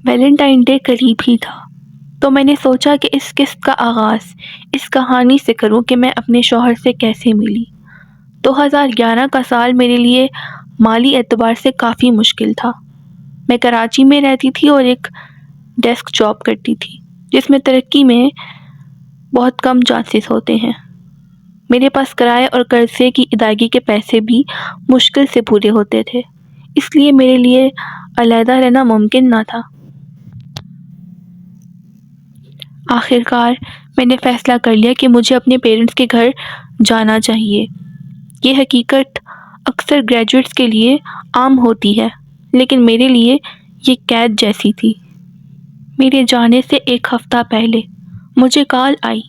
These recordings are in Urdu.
ویلنٹائن ڈے قریب ہی تھا تو میں نے سوچا کہ اس قسط کا آغاز اس کہانی سے کروں کہ میں اپنے شوہر سے کیسے ملی۔ 2011 کا سال میرے لیے مالی اعتبار سے کافی مشکل تھا۔ میں کراچی میں رہتی تھی اور ایک ڈیسک جاب کرتی تھی جس میں ترقی میں بہت کم چانسز ہوتے ہیں۔ میرے پاس کرائے اور قرضے کی ادائیگی کے پیسے بھی مشکل سے پورے ہوتے تھے، اس لیے میرے لیے علیحدہ رہنا ممکن نہ تھا۔ آخر کار میں نے فیصلہ کر لیا کہ مجھے اپنے پیرنٹس کے گھر جانا چاہیے۔ یہ حقیقت اکثر گریجویٹس کے لیے عام ہوتی ہے، لیکن میرے لیے یہ قید جیسی تھی۔ میرے جانے سے ایک ہفتہ پہلے مجھے کال آئی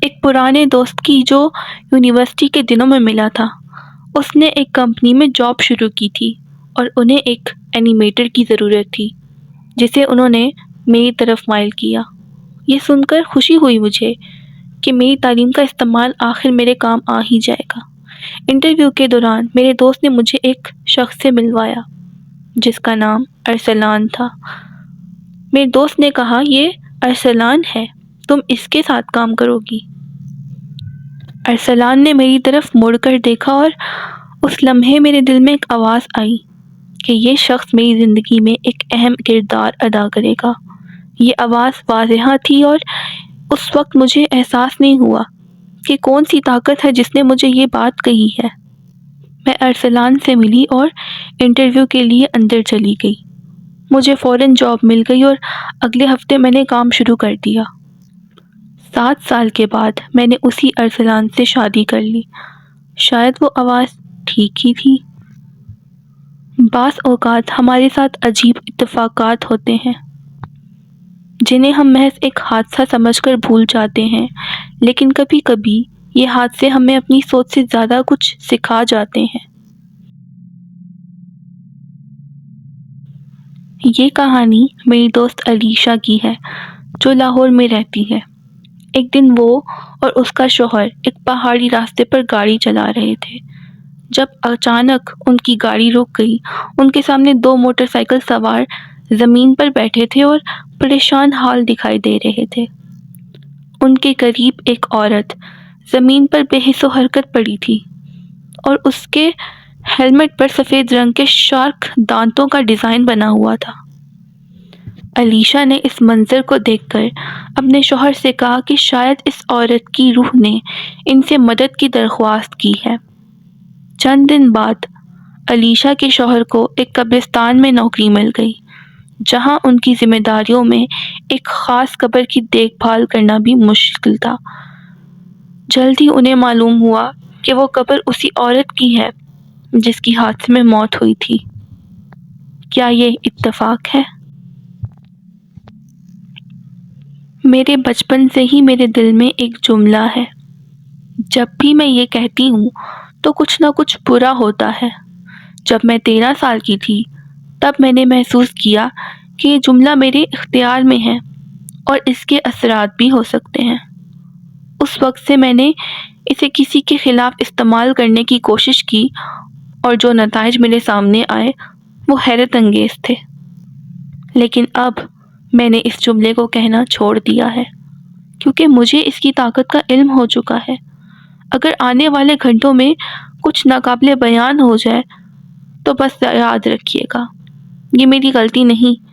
ایک پرانے دوست کی جو یونیورسٹی کے دنوں میں ملا تھا۔ اس نے ایک کمپنی میں جاب شروع کی تھی اور انہیں ایک اینیمیٹر کی ضرورت تھی جسے انہوں نے میری طرف مائل کیا۔ یہ سن کر خوشی ہوئی مجھے کہ میری تعلیم کا استعمال آخر میرے کام آ ہی جائے گا۔ انٹرویو کے دوران میرے دوست نے مجھے ایک شخص سے ملوایا جس کا نام ارسلان تھا۔ میرے دوست نے کہا، یہ ارسلان ہے، تم اس کے ساتھ کام کرو گی۔ ارسلان نے میری طرف مڑ کر دیکھا اور اس لمحے میرے دل میں ایک آواز آئی کہ یہ شخص میری زندگی میں ایک اہم کردار ادا کرے گا۔ یہ آواز واضح تھی اور اس وقت مجھے احساس نہیں ہوا کہ کون سی طاقت ہے جس نے مجھے یہ بات کہی ہے۔ میں ارسلان سے ملی اور انٹرویو کے لیے اندر چلی گئی۔ مجھے فوراً جاب مل گئی اور اگلے ہفتے میں نے کام شروع کر دیا۔ 7 سال کے بعد میں نے اسی ارسلان سے شادی کر لی۔ شاید وہ آواز ٹھیک ہی تھی۔ بعض اوقات ہمارے ساتھ عجیب اتفاقات ہوتے ہیں جنہیں ہم محض ایک حادثہ سمجھ کر بھول جاتے ہیں، لیکن کبھی کبھی یہ حادثے ہمیں اپنی سوچ سے زیادہ کچھ سکھا جاتے ہیں۔ یہ کہانی میری دوست علیشا کی ہے جو لاہور میں رہتی ہے۔ ایک دن وہ اور اس کا شوہر ایک پہاڑی راستے پر گاڑی چلا رہے تھے جب اچانک ان کی گاڑی رک گئی۔ ان کے سامنے 2 موٹر سائیکل سوار زمین پر بیٹھے تھے اور پریشان حال دکھائی دے رہے تھے۔ ان کے قریب ایک عورت زمین پر بے حس و حرکت پڑی تھی اور اس کے ہیلمٹ پر سفید رنگ کے شارک دانتوں کا ڈیزائن بنا ہوا تھا۔ علیشا نے اس منظر کو دیکھ کر اپنے شوہر سے کہا کہ شاید اس عورت کی روح نے ان سے مدد کی درخواست کی ہے۔ چند دن بعد علیشا کے شوہر کو ایک قبرستان میں نوکری مل گئی جہاں ان کی ذمہ داریوں میں ایک خاص قبر کی دیکھ بھال کرنا بھی مشکل تھا۔ جلد ہی انہیں معلوم ہوا کہ وہ قبر اسی عورت کی ہے جس کی حادثے میں موت ہوئی تھی۔ کیا یہ اتفاق ہے؟ میرے بچپن سے ہی میرے دل میں ایک جملہ ہے، جب بھی میں یہ کہتی ہوں تو کچھ نہ کچھ برا ہوتا ہے۔ جب میں 13 سال کی تھی تب میں نے محسوس کیا کہ یہ جملہ میرے اختیار میں ہے اور اس کے اثرات بھی ہو سکتے ہیں۔ اس وقت سے میں نے اسے کسی کے خلاف استعمال کرنے کی کوشش کی اور جو نتائج میرے سامنے آئے وہ حیرت انگیز تھے۔ لیکن اب میں نے اس جملے کو کہنا چھوڑ دیا ہے کیونکہ مجھے اس کی طاقت کا علم ہو چکا ہے۔ اگر آنے والے گھنٹوں میں کچھ ناقابل بیان ہو جائے تو بس یاد رکھیے گا، یہ میری غلطی نہیں،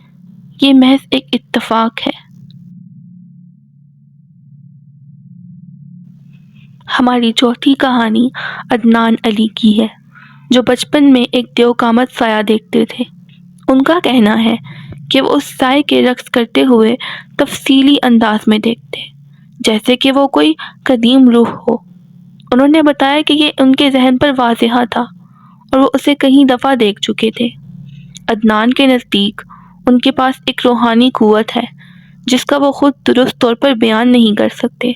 یہ محض ایک اتفاق ہے۔ ہماری چوتھی کہانی عدنان علی کی ہے جو بچپن میں ایک دیو قامت سایہ دیکھتے تھے۔ ان کا کہنا ہے کہ وہ اس سائے کے رقص کرتے ہوئے تفصیلی انداز میں دیکھتے جیسے کہ وہ کوئی قدیم روح ہو۔ انہوں نے بتایا کہ یہ ان کے ذہن پر واضح تھا اور وہ اسے کئی دفعہ دیکھ چکے تھے۔ عدنان کے نزدیک ان کے پاس ایک روحانی قوت ہے جس کا وہ خود درست طور پر بیان نہیں کر سکتے۔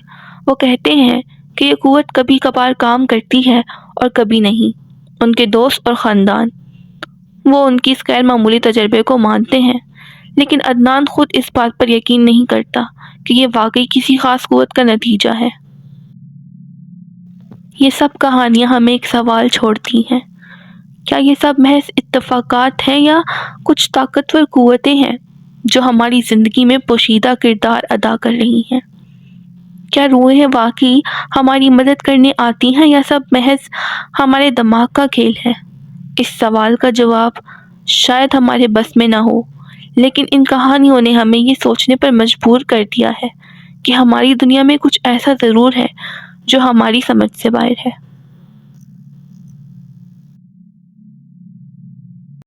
وہ کہتے ہیں کہ یہ قوت کبھی کبھار کام کرتی ہے اور کبھی نہیں۔ ان کے دوست اور خاندان وہ ان کی اس غیر معمولی تجربے کو مانتے ہیں، لیکن عدنان خود اس بات پر یقین نہیں کرتا کہ یہ واقعی کسی خاص قوت کا نتیجہ ہے۔ یہ سب کہانیاں ہمیں ایک سوال چھوڑتی ہیں، کیا یہ سب محض اتفاقات ہیں یا کچھ طاقتور قوتیں ہیں جو ہماری زندگی میں پوشیدہ کردار ادا کر رہی ہیں؟ کیا روحیں واقعی ہماری مدد کرنے آتی ہیں یا سب محض ہمارے دماغ کا کھیل ہے؟ اس سوال کا جواب شاید ہمارے بس میں نہ ہو، لیکن ان کہانیوں نے ہمیں یہ سوچنے پر مجبور کر دیا ہے کہ ہماری دنیا میں کچھ ایسا ضرور ہے جو ہماری سمجھ سے باہر ہے۔